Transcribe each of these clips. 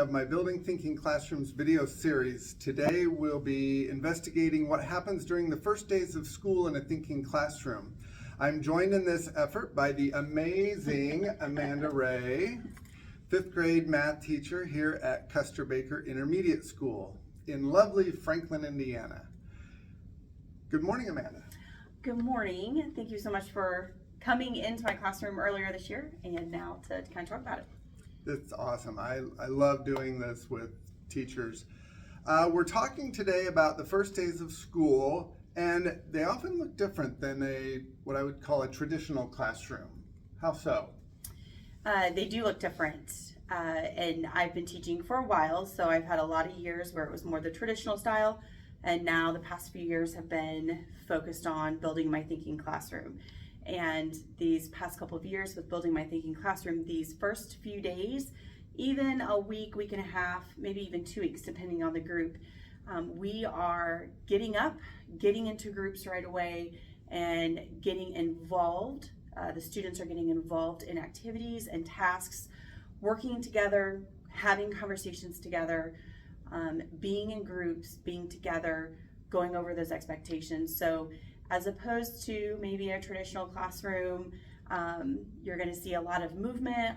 of my Building Thinking Classrooms video series. Today we'll be investigating what happens during the first days of school in a thinking classroom. I'm joined in this effort by the amazing Amanda Ray, 5th grade math teacher here at Custer Baker Intermediate School in lovely Franklin, Indiana. Good morning, Amanda. Good morning. Thank you so much for coming into my classroom earlier this year and now to kind of talk about it. It's awesome. I love doing this with teachers. We're talking today about the first days of school, and they often look different than what I would call a traditional classroom. How so? They do look different, and I've been teaching for a while, so I've had a lot of years where it was more the traditional style, and now the past few years have been focused on building my thinking classroom. And these past couple of years with building my thinking classroom, these first few days, even a week, week and a half, maybe even 2 weeks, depending on the group, we are getting up, getting into groups right away, and getting involved. The students are getting involved in activities and tasks, working together, having conversations together, being in groups, being together, going over those expectations. So as opposed to maybe a traditional classroom, you're going to see a lot of movement.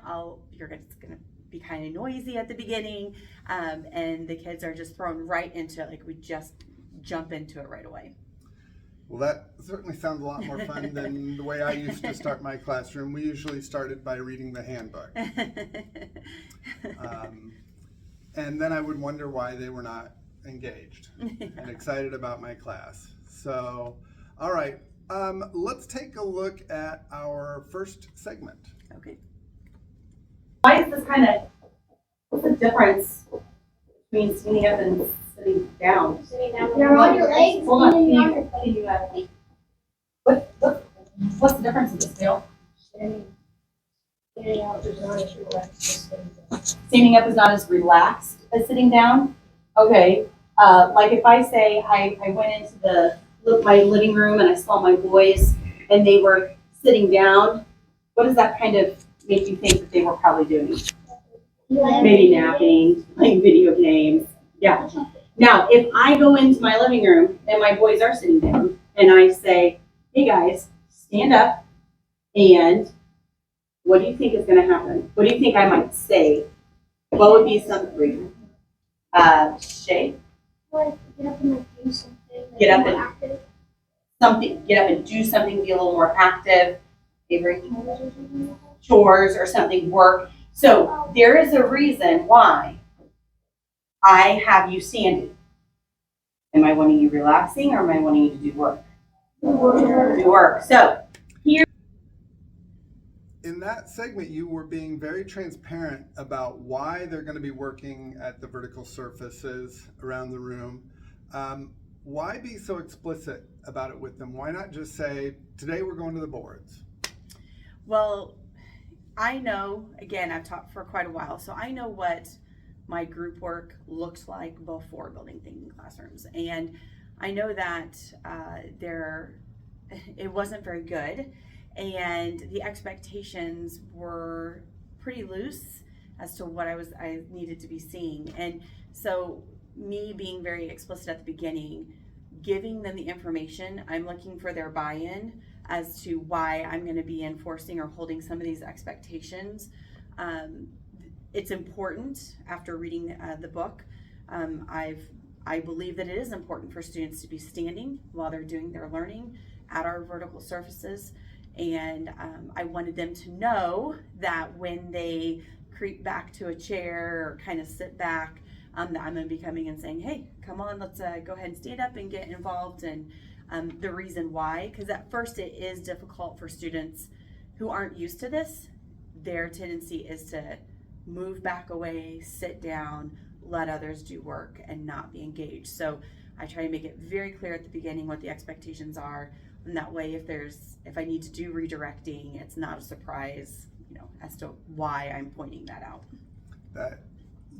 It's going to be kind of noisy at the beginning, and the kids are just thrown right into it, like we just jump into it right away. Well, that certainly sounds a lot more fun than the way I used to start my classroom. We usually started by reading the handbook. And then I would wonder why they were not engaged and excited about my class. So, all right, let's take a look at our first segment. Okay. Why is this what's the difference between standing up and sitting down? Sitting down. You're on your legs. Hold on. Can you, What's the difference in this, Dale? Standing up is not as relaxed as sitting down? Okay. Like if I say I went into my living room and I saw my boys and they were sitting down, what does that kind of make you think that they were probably doing? Maybe napping, playing video games. Yeah. Now, if I go into my living room and my boys are sitting down and I say, hey guys, stand up, and what do you think is going to happen? What do you think I might say? What would be something? Shay? Get up and do something. Get up and do something, be a little more active. Avery? Chores or something, work. So there is a reason why I have you standing. Am I wanting you relaxing or am I wanting you to do work? Do work. So here. In that segment, you were being very transparent about why they're going to be working at the vertical surfaces around the room. Why be so explicit about it with them? Why not just say, today we're going to the boards? Well, I know, again, I've taught for quite a while, so I know what my group work looks like before building thinking classrooms. And I know that it wasn't very good, and the expectations were pretty loose as to what I needed to be seeing. And so me being very explicit at the beginning, giving them the information, I'm looking for their buy-in as to why I'm going to be enforcing or holding some of these expectations. It's important after reading the book. I believe that it is important for students to be standing while they're doing their learning at our vertical surfaces. And I wanted them to know that when they creep back to a chair or kind of sit back, that I'm going to be coming and saying, hey, come on, let's go ahead and stand up and get involved. And the reason why, because at first it is difficult for students who aren't used to this. Their tendency is to move back away, sit down, let others do work, and not be engaged. So I try to make it very clear at the beginning what the expectations are, and that way if I need to do redirecting, it's not a surprise, as to why I'm pointing that out. That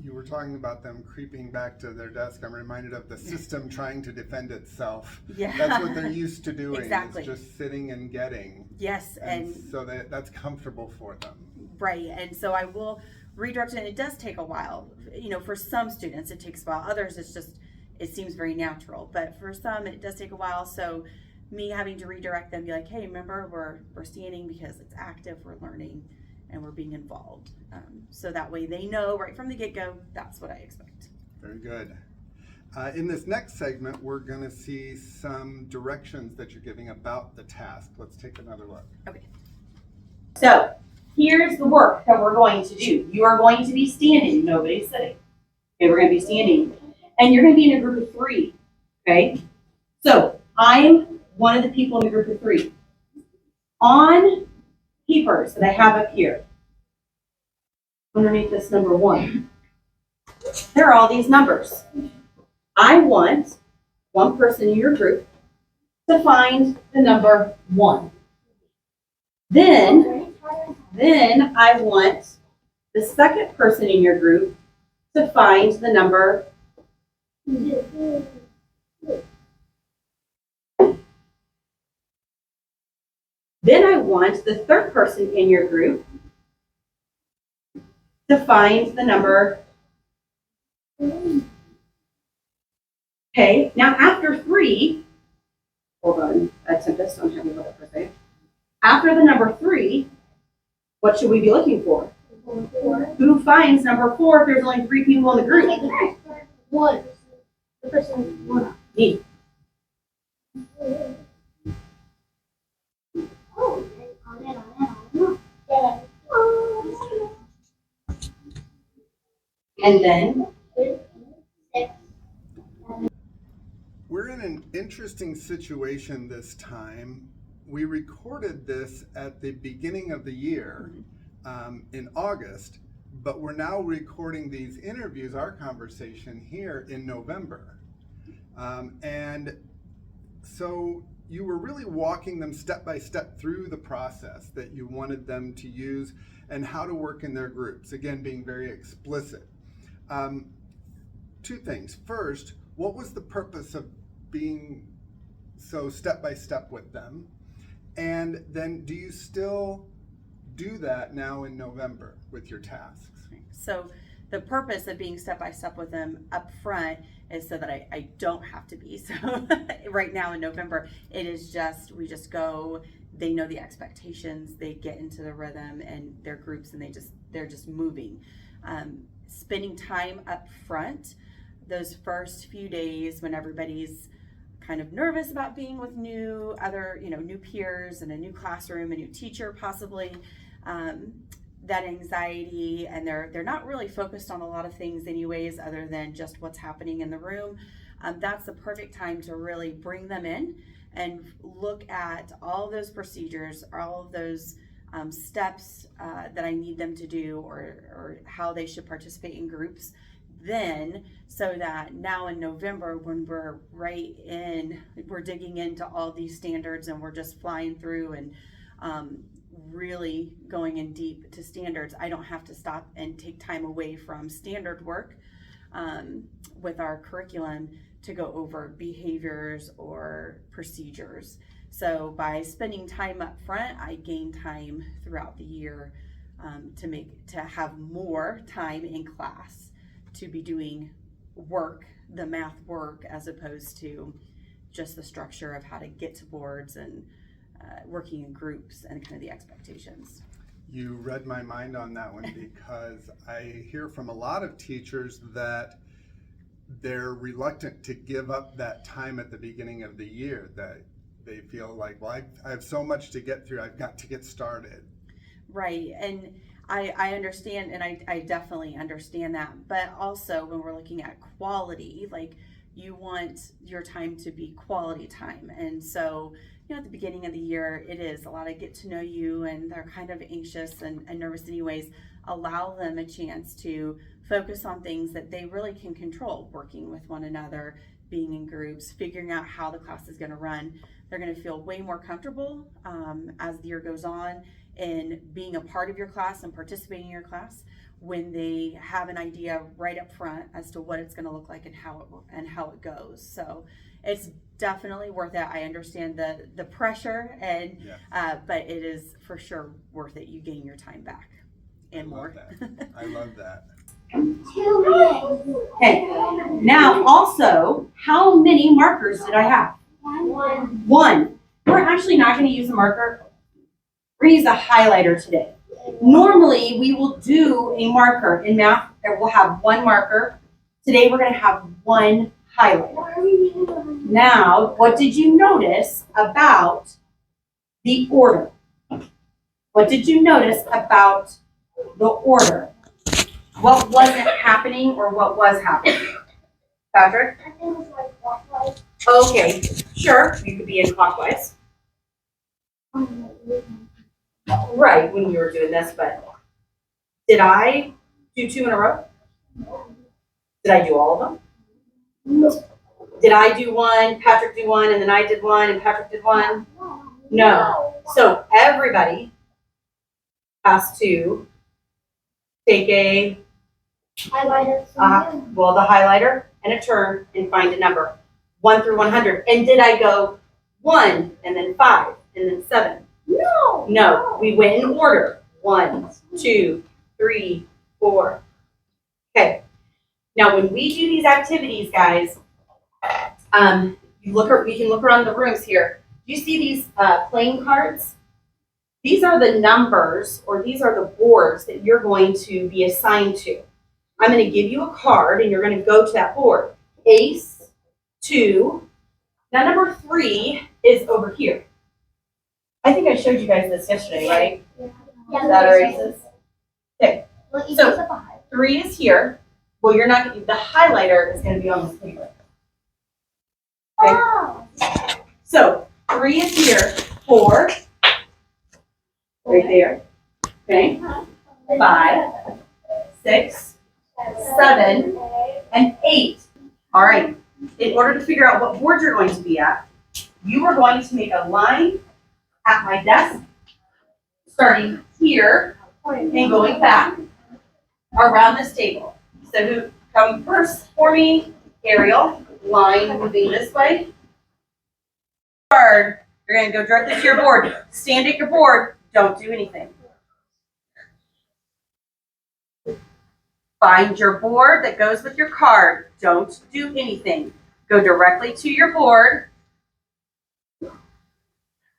you were talking about them creeping back to their desk. I'm reminded of the system trying to defend itself. Yeah. That's what they're used to doing. Exactly. It's just sitting and getting. Yes. And so that's comfortable for them. Right. And so I will redirecting, it does take a while. You know, for some students it takes a while, others it seems very natural, but for some it does take a while. So me having to redirect them, be like, hey, remember, we're standing because it's active, we're learning, and we're being involved. So that way they know right from the get-go, that's what I expect. Very good. In this next segment, we're going to see some directions that you're giving about the task. Let's take another look. Okay. So here's the work that we're going to do. You are going to be standing, nobody's sitting. Okay, we're going to be standing. And you're going to be in a group of 3, okay? So I'm one of the people in the group of 3. On papers that I have up here, underneath this number 1, there are all these numbers. I want one person in your group to find the number 1. Then I want the second person in your group to find the number 2. Then I want the third person in your group to find the number 3. Okay, now after 3, hold on, Tempest, don't have me look up for a second. After the number 3, what should we be looking for? 4. Who finds number 4 if there's only 3 people in the group? 1. The person 1. Me. And then We're in an interesting situation this time. We recorded this at the beginning of the year in August, but we're now recording these interviews, our conversation here in November. And so you were really walking them step by step through the process that you wanted them to use and how to work in their groups, again, being very explicit. 2 things. First, what was the purpose of being so step by step with them? And then do you still do that now in November with your tasks? So the purpose of being step by step with them up front is so that I don't have to be. So right now in November, it is just, we just go, they know the expectations, they get into the rhythm and their groups, and they're just moving. Spending time up front, those first few days when everybody's kind of nervous about being with new peers and a new classroom, a new teacher possibly, that anxiety, and they're not really focused on a lot of things anyways other than just what's happening in the room. That's the perfect time to really bring them in and look at all those procedures, all of those steps that I need them to do, or how they should participate in groups. Then, so that now in November, when we're digging into all these standards and we're just flying through and really going in deep to standards, I don't have to stop and take time away from standard work with our curriculum to go over behaviors or procedures. So by spending time up front, I gain time throughout the year to have more time in class to be doing work, the math work, as opposed to just the structure of how to get to boards and working in groups and kind of the expectations. You read my mind on that one because I hear from a lot of teachers that they're reluctant to give up that time at the beginning of the year, that they feel like, well, I have so much to get through, I've got to get started. Right, and I understand, and I definitely understand that, but also when we're looking at quality, like you want your time to be quality time. And so, at the beginning of the year, it is a lot of get to know you, and they're kind of anxious and nervous anyways. Allow them a chance to focus on things that they really can control, working with one another, being in groups, figuring out how the class is going to run. They're going to feel way more comfortable as the year goes on in being a part of your class and participating in your class when they have an idea right up front as to what it's going to look like and how it goes. So it's definitely worth it. I understand the pressure, and Yeah. but it is for sure worth it. You gain your time back. and I love more. that. I love that. 2 minutes. Okay, now also, how many markers did I have? 1. One. We're actually not going to use a marker. We're going to use a highlighter today. Normally, we will do a marker in math, and we'll have one marker. Today, we're going to have one highlighter. Now, what did you notice about the order? What did you notice about the order? What wasn't happening or what was happening? Patrick? I think it was like clockwise. Okay, sure, you could be in clockwise. Right, when you were doing this, but did I do 2 in a row? Did I do all of them? Did I do 1, Patrick do 1, and then I did 1, and Patrick did 1? No. So everybody has to take a, Highlighter. the highlighter and a turn and find a number. 1 through 100. And did I go 1, and then 5, and then 7? No. No, we went in order. 1, 2, 3, 4. Okay. Now, when we do these activities, guys, we can look around the rooms here. Do you see these playing cards? These are the numbers, or these are the boards that you're going to be assigned to. I'm going to give you a card, and you're going to go to that board. Ace, 2. Now, number 3 is over here. I think I showed you guys this yesterday, right? Yeah. That our aces? Okay. Well, you So- pick up a high. 3 is here. Well, you're not. The highlighter is going to be on this paper. Okay. Oh. So 3 is here. 4. Right there. Okay. 5, 6, 7, and 8. All right. In order to figure out what board you're going to be at, you are going to make a line at my desk, starting here and going back around this table. So who come first for me? Ariel. Line moving this way. Card. You're going to go directly to your board. Stand at your board. Don't do anything. Find your board that goes with your card. Don't do anything. Go directly to your board.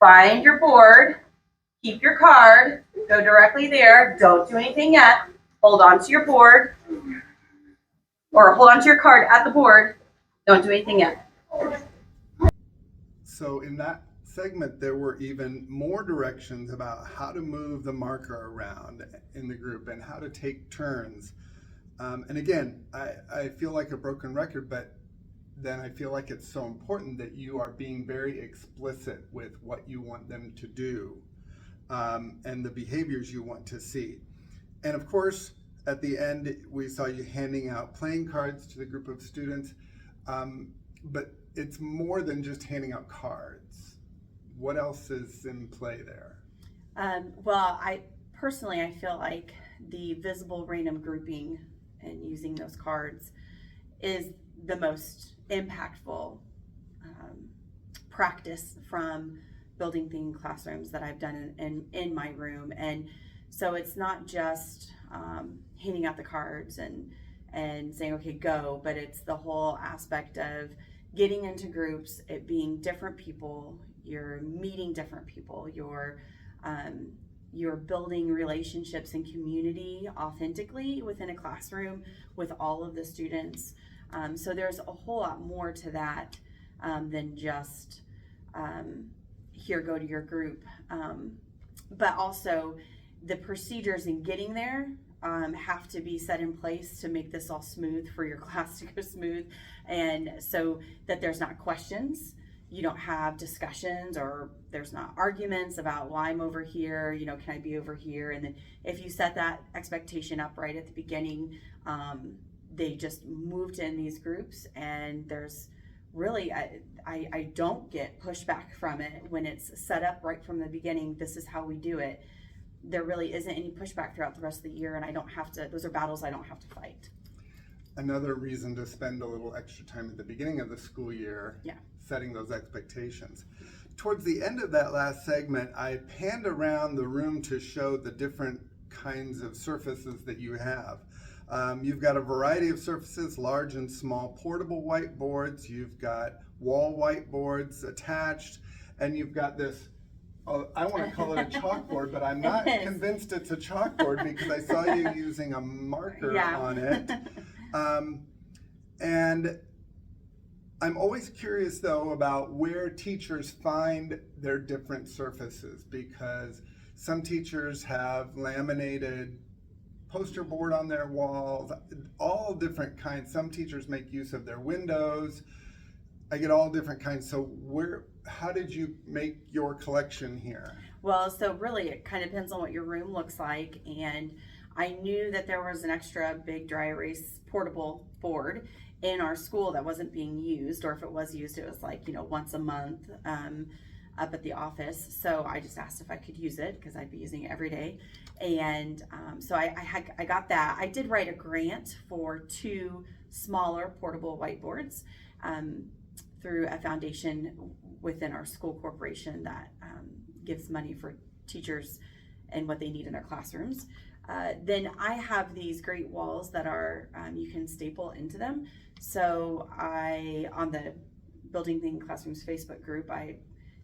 Find your board. Keep your card. Go directly there. Don't do anything yet. Hold on to your board. Or hold on to your card at the board. Don't do anything yet. So in that segment, there were even more directions about how to move the marker around in the group and how to take turns. And again, I feel like a broken record, but then I feel like it's so important that you are being very explicit with what you want them to do and the behaviors you want to see. And of course, at the end, we saw you handing out playing cards to the group of students, but it's more than just handing out cards. What else is in play there? Well, I feel like the visible random grouping and using those cards is the most impactful practice from building themed classrooms that I've done in my room. And so it's not just handing out the cards and saying, okay, go, but it's the whole aspect of getting into groups, it being different people, you're meeting different people, you're building relationships and community authentically within a classroom with all of the students. So there's a whole lot more to that than just here, go to your group. But also the procedures in getting there have to be set in place to make this all smooth for your class to go smooth. And so that there's not questions, you don't have discussions, or there's not arguments about, well, I'm over here, can I be over here? And then if you set that expectation up right at the beginning, they just moved in these groups, and there's really, I don't get pushback from it when it's set up right from the beginning. This is how we do it. There really isn't any pushback throughout the rest of the year, and I don't have to, those are battles I don't have to fight. Another reason to spend a little extra time at the beginning of the school year, Yeah. setting those expectations. Towards the end of that last segment, I panned around the room to show the different kinds of surfaces that you have. You've got a variety of surfaces, large and small, portable whiteboards, you've got wall whiteboards attached, and you've got this, I want to call it a chalkboard, but I'm not convinced it's a chalkboard because I saw you using a marker on it. And I'm always curious though about where teachers find their different surfaces, because some teachers have laminated poster board on their walls, all different kinds. Some teachers make use of their windows. I get all different kinds. So how did you make your collection here? Well, so really it kind of depends on what your room looks like, and I knew that there was an extra big dry erase portable board in our school that wasn't being used, or if it was used, it was like, once a month up at the office. So I just asked if I could use it because I'd be using it every day. And so I got that. I did write a grant for 2 smaller portable whiteboards through a foundation within our school corporation that gives money for teachers and what they need in their classrooms. Then I have these great walls that are, you can staple into them. So on the Building Thinking Classrooms Facebook group, I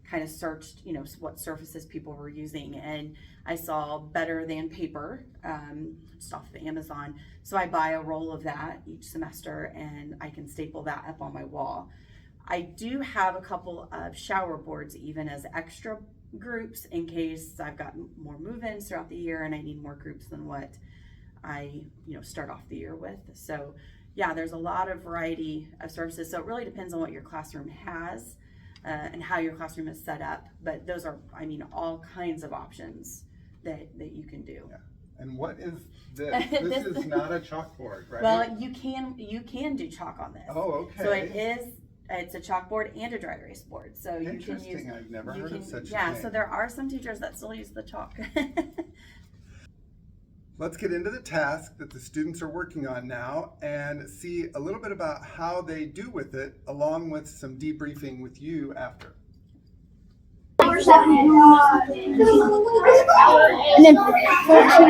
kind of searched, what surfaces people were using, and I saw better than paper, just off of Amazon. So I buy a roll of that each semester, and I can staple that up on my wall. I do have a couple of shower boards even as extra groups in case I've got more move-ins throughout the year and I need more groups than what I start off the year with. So yeah, there's a lot of variety of surfaces. So it really depends on what your classroom has and how your classroom is set up. But those are, all kinds of options that you can do. Yeah. And what is this? This is not a chalkboard, right? Well, you can do chalk on this. Oh, okay. So it's a chalkboard and a dry erase board. So you can use. Interesting. I've never heard of such a thing. Yeah, so there are some teachers that still use the chalk. Let's get into the task that the students are working on now and see a little bit about how they do with it, along with some debriefing with you after. And then 14.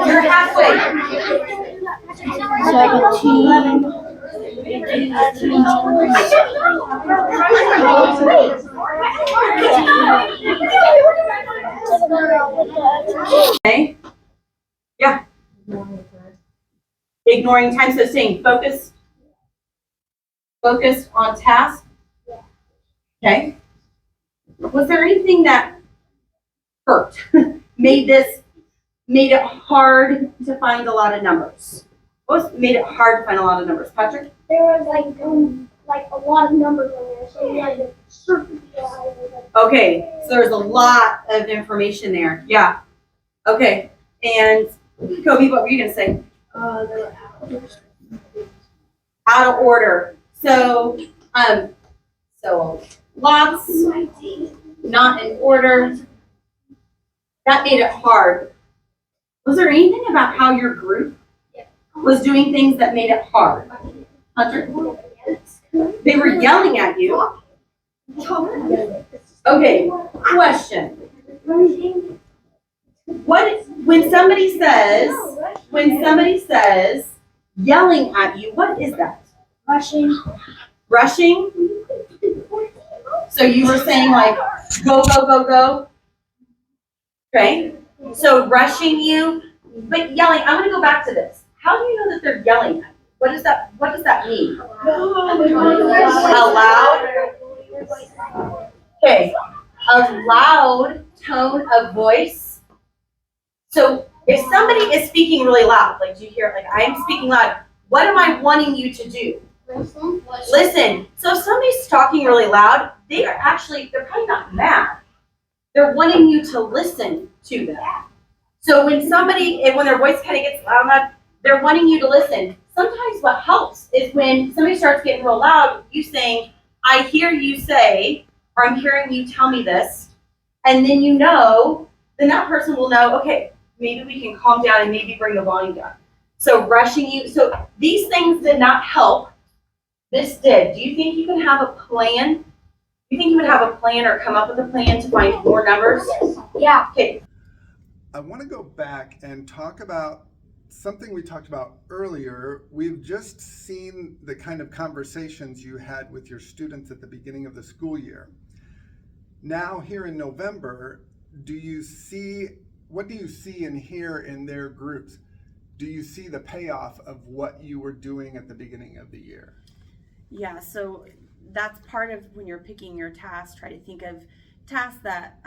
You're halfway. 17. Okay. Yeah. Ignoring time, so saying focused on task. Okay. Was there anything that hurt? made it hard to find a lot of numbers? What made it hard to find a lot of numbers? Patrick? There was like a lot of numbers on there, so you had to circle. Okay, so there's a lot of information there. Yeah. Okay. And Kobe, what were you gonna say? They were Out of order. So lots, not in order. That made it hard. Was there anything about how your group was doing things that made it hard? Hunter? They were yelling at you. Okay, question. When somebody says yelling at you, what is that? Rushing? So you were saying like, go, go, go, go? Okay, so rushing you, but yelling. I'm gonna go back to this. How do you know that they're yelling at you? What does that mean? Aloud? Okay, a loud tone of voice. So if somebody is speaking really loud, like do you hear, like I am speaking loud, what am I wanting you to do? Listen. So if somebody's talking really loud, they're probably not mad. They're wanting you to listen to them. So when their voice kind of gets loud, they're wanting you to listen. Sometimes what helps is when somebody starts getting real loud, you saying, I hear you say, or I'm hearing you tell me this, and then then that person will know, okay, maybe we can calm down and maybe bring the volume down. So rushing you, so these things did not help. This did. Do you think you can have a plan? Do you think you would have a plan or come up with a plan to find more numbers? Yeah. Okay. I want to go back and talk about something we talked about earlier. We've just seen the kind of conversations you had with your students at the beginning of the school year. Now, here in November, what do you see and hear in their groups? Do you see the payoff of what you were doing at the beginning of the year? Yeah, so that's part of when you're picking your tasks. Try to think of tasks that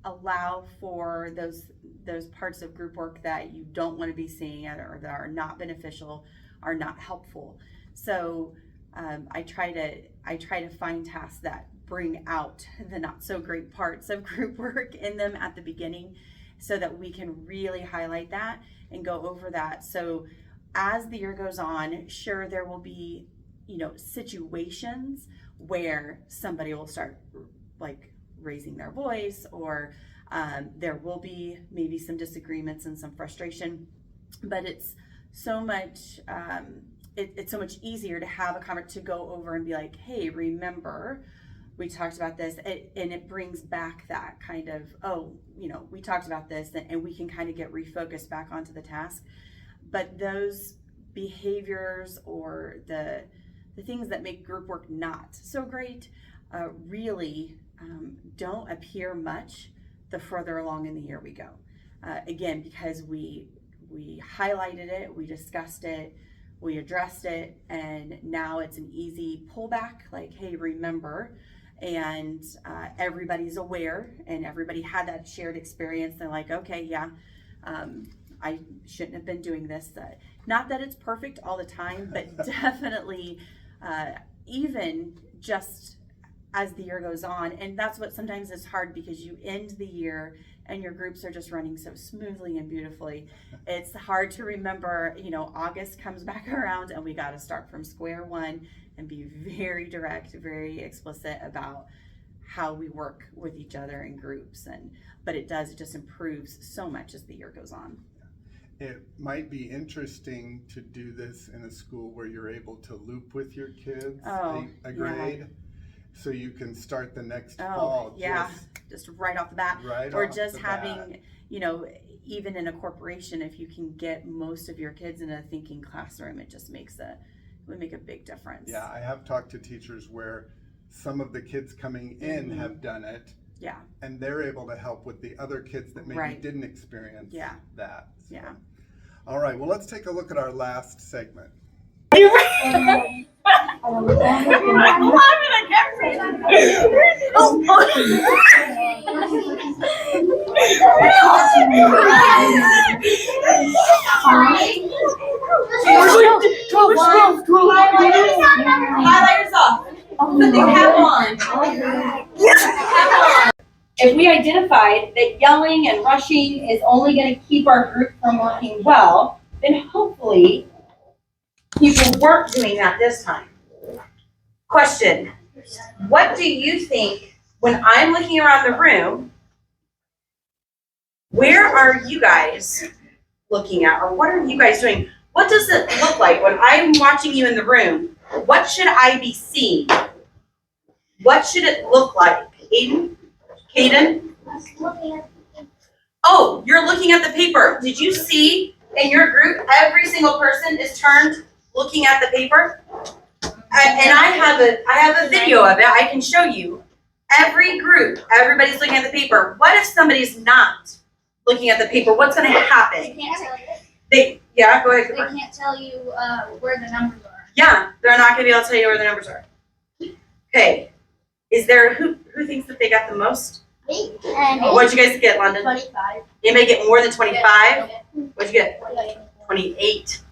allow for those parts of group work that you don't want to be seeing or that are not beneficial, are not helpful. So I try to find tasks that bring out the not so great parts of group work in them at the beginning, so that we can really highlight that and go over that. So as the year goes on, sure, there will be, situations where somebody will start like raising their voice, or there will be maybe some disagreements and some frustration, but it's so much it's so much easier to have a conversation, to go over and be like, hey, remember we talked about this, and it brings back that kind of, we talked about this, and we can kind of get refocused back onto the task. But those behaviors or the things that make group work not so great really don't appear much the further along in the year we go. Again, because we highlighted it, we discussed it, we addressed it, and now it's an easy pullback, like, hey, remember, and everybody's aware, and everybody had that shared experience. They're like, okay, yeah, I shouldn't have been doing this. Not that it's perfect all the time, but definitely even just as the year goes on. And that's what sometimes is hard, because you end the year and your groups are just running so smoothly and beautifully. It's hard to remember, August comes back around and we got to start from square one and be very direct, very explicit about how we work with each other in groups. But it just improves so much as the year goes on. It might be interesting to do this in a school where you're able to loop with your kids a grade, so you can start the next fall. Just right off the bat. Or just having, even in a corporation, if you can get most of your kids in a thinking classroom, it just would make a big difference. Yeah, I have talked to teachers where some of the kids coming in have done it. Yeah. And they're able to help with the other kids that maybe didn't experience that. So. Yeah. All right, well, let's take a look at our last segment. Highlighters off. Put the cap on. If we identified that yelling and rushing is only going to keep our group from working well, then hopefully people weren't doing that this time. Question: what do you think, when I'm looking around the room, where are you guys looking at, or what are you guys doing? What does it look like when I'm watching you in the room? What should I be seeing? What should it look like? Caden? Oh, you're looking at the paper. Did you see in your group, every single person is turned looking at the paper? And I have a video of it. I can show you. Every group, everybody's looking at the paper. What if somebody's not looking at the paper? What's going to happen? They can't tell you. Go ahead. They can't tell you where the numbers are. Yeah, they're not going to be able to tell you where the numbers are. Okay. Is there who thinks that they got the most? Me. And What'd you guys get, London? 25. Anybody get more than 25? What'd you get? 28.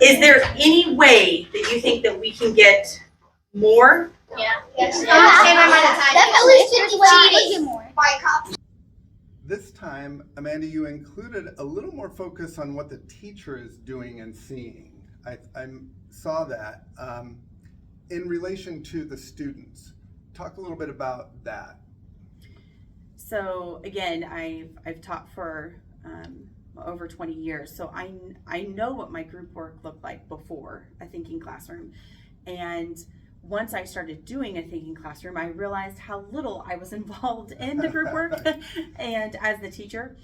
Is there any way that you think that we can get more? Yeah. Yes. Definitely cheating more. By copy. This time, Amanda, you included a little more focus on what the teacher is doing and seeing. I saw that in relation to the students. Talk a little bit about that. So again, I've taught for over 20 years. So I know what my group work looked like before a thinking classroom. And once I started doing a thinking classroom, I realized how little I was involved in the group work and as the teacher.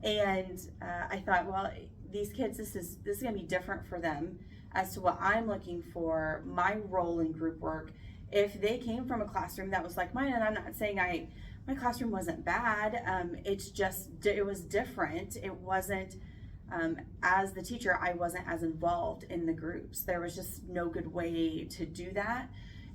And I thought, well, these kids, this is going to be different for them as to what I'm looking for, my role in group work. If they came from a classroom that was like mine, and I'm not saying my classroom wasn't bad, it's just, it was different. It wasn't, as the teacher, I wasn't as involved in the groups. There was just no good way to do that.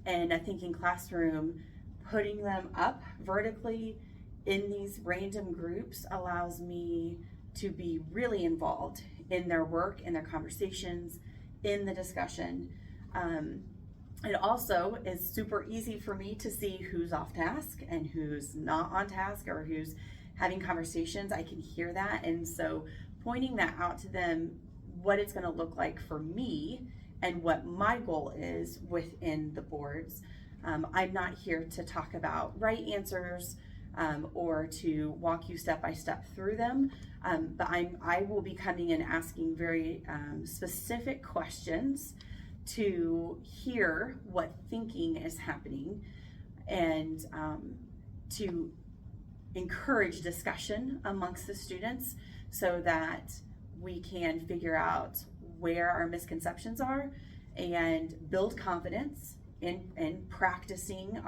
And a thinking classroom, putting them up vertically in these random groups allows me to be really involved in their work, in their conversations, in the discussion. It also is super easy for me to see who's off task and who's not on task or who's having conversations. I can hear that. And so pointing that out to them, what it's going to look like for me and what my goal is within the boards. I'm not here to talk about right answers or to walk you step by step through them, but I will be coming and asking very specific questions to hear what thinking is happening and to encourage discussion amongst the students so that we can figure out where our misconceptions are and build confidence in practicing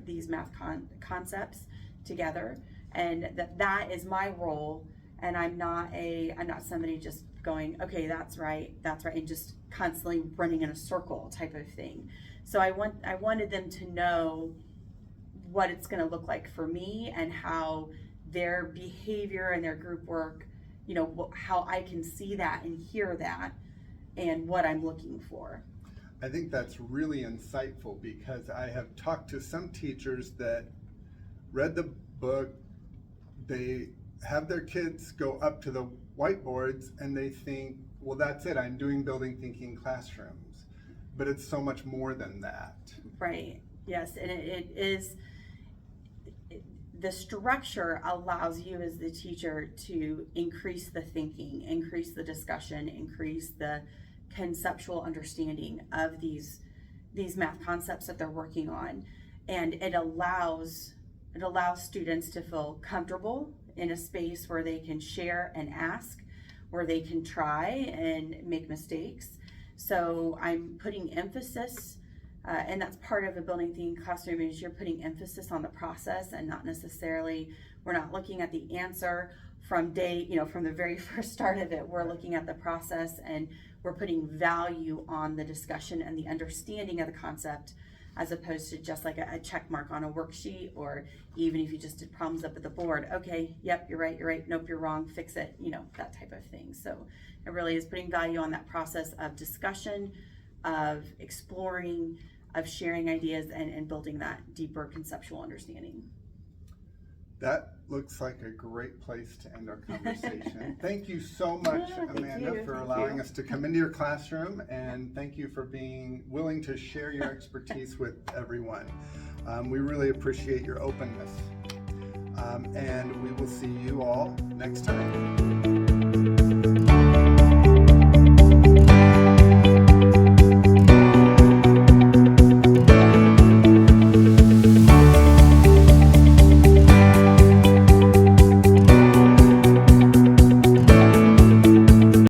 these math concepts together, and that is my role. And I'm not somebody just going, okay, that's right, and just constantly running in a circle type of thing. So I wanted them to know what it's going to look like for me and how their behavior and their group work, how I can see that and hear that and what I'm looking for. I think that's really insightful, because I have talked to some teachers that read the book, they have their kids go up to the whiteboards and they think, well, that's it, I'm doing building thinking classrooms. But it's so much more than that. Right, yes, and it is, the structure allows you as the teacher to increase the thinking, increase the discussion, increase the conceptual understanding of these math concepts that they're working on. And it allows students to feel comfortable in a space where they can share and ask, where they can try and make mistakes. So I'm putting emphasis, and that's part of a building thinking classroom, is you're putting emphasis on the process and not necessarily, we're not looking at the answer from from the very first start of it. We're looking at the process and we're putting value on the discussion and the understanding of the concept, as opposed to just like a check mark on a worksheet, or even if you just did problems up at the board. Okay, yep, you're right, nope, you're wrong, fix it, that type of thing. So it really is putting value on that process of discussion, of exploring, of sharing ideas, and building that deeper conceptual understanding. That looks like a great place to end our conversation. Thank you so much, Amanda, for allowing us to come into your classroom, and thank you for being willing to share your expertise with everyone. We really appreciate your openness. And we will see you all next time.